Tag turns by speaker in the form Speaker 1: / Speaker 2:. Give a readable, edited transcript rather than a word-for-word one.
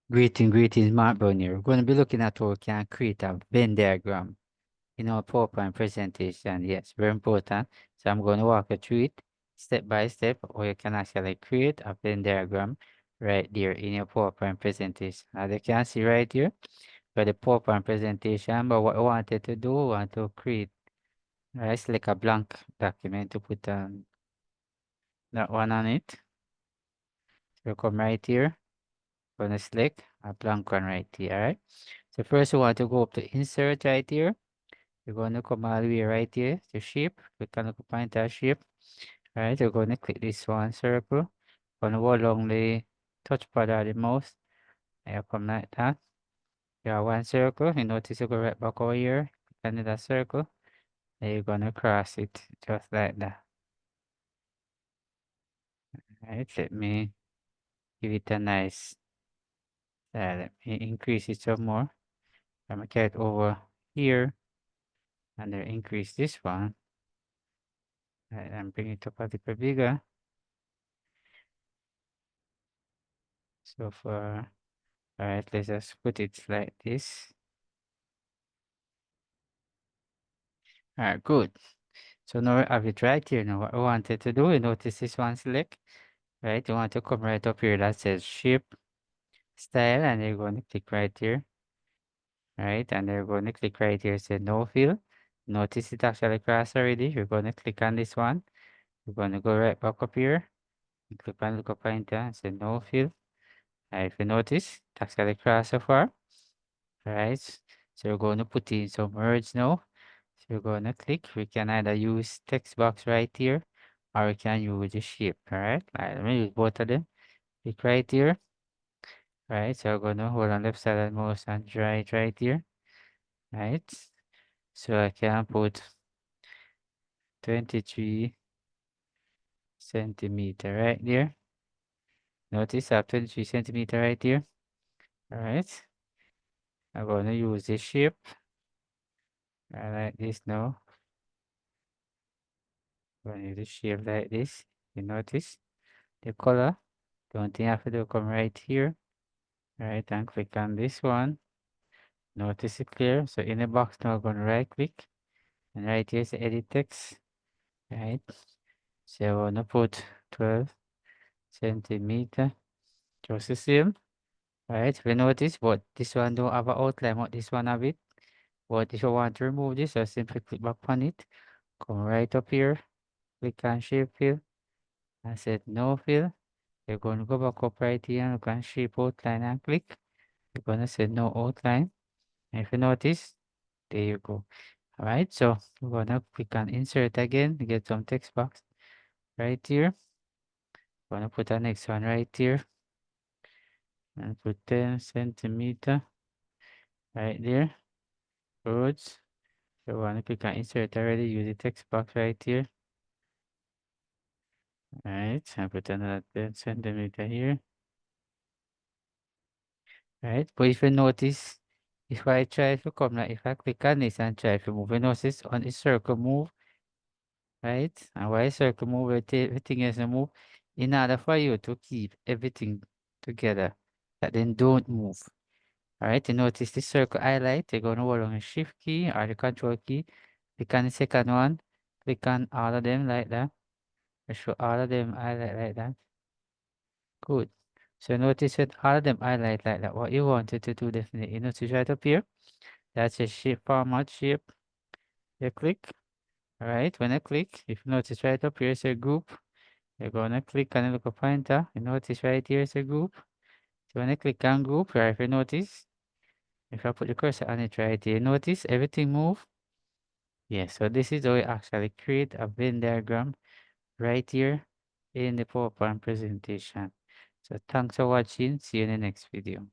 Speaker 1: Greetings, Mark Brown here. We're going to be looking at how we can create a Venn diagram in our PowerPoint presentation. Yes, very important. So I'm going to walk you through it step by step, or you can actually create a Venn diagram right there in your PowerPoint presentation. As you can see right here, for the PowerPoint presentation, but what I wanted to do, I want to create, select a blank document to put that one on it. So come right here, going to select a blank one right here, all right? So first we want to go up to insert right here. You're going to come all the way right here to shape. Click on the pointer shape. Right, you're going to click this one circle. Going to go along the touchpad of the mouse. And you come like that. You have one circle. You notice you go right back over here. Click on that circle. And you're going to cross it just like that. Right, let me give it a nice, let me increase it some more. I'm going to get over here. And then increase this one. Right, and bring it up a little bigger. So for, all right, let's just put it like this. All right, good. So now I have it right here. Now what I wanted to do, you notice this one select, right? You want to come right up here that says shape style, and you're going to click right here, right? And you're going to click right here, say no fill. Notice it actually crossed already. You're going to click on this one. You're going to go right back up here, and click on look up pointer and say no fill. If you notice, it actually crossed so far, right? So you're going to put in some words now. So you're going to click. We can either use text box right here, or we can use the shape. All right. Let me use both of them. Click right here. Right. So I'm going to hold on left side of the mouse and drag it right here. Right. So I can put 23 centimeter right there. Notice I have 23 centimeter right here. All right. I'm going to use this shape. I like this now. I'm going to use the shape like this. You notice the color. The only thing I have to do come right here. Right, and click on this one. Notice it clear. So in the box now, I'm going to right click and right here is edit text. Right. So I want to put 12 centimeter. Just the same. Right. We notice, but this one don't have an outline, but this one have it. But if you want to remove this, just simply click back on it. Come right up here. Click on shape fill and set no fill. You're going to go back up right here and look on shape outline and click. You're going to set no outline. And if you notice, there you go. All right, so we're gonna click on insert again to get some text box right here. Gonna put the next one right here and put 10 centimeter right there. Good. So we're gonna click on insert already. Use the text box right here. All right, and put another 10 centimeter here. Right, but if you notice, if I try to come like if I click on this and try to move, you notice on the circle move, right? And why circle move, everything is a move. In order for you to keep everything together, that then don't move. All right, you notice the circle highlight, you're going to hold on the shift key or the control key. Click on the second one, click on all of them like that. Show all of them highlight like that. Good. So notice with all of them highlight like that, what you wanted to do definitely, you notice right up here, that's a shape format shape. You click, all right, when I click, if you notice right up here, it's a group. You're gonna click on the little pointer. You notice right here is a group. So when I click on group, right, if you notice, if I put the cursor on it right here, notice everything move. Yes, so this is how we actually create a Venn diagram right here in the PowerPoint presentation. So thanks for watching. See you in the next video.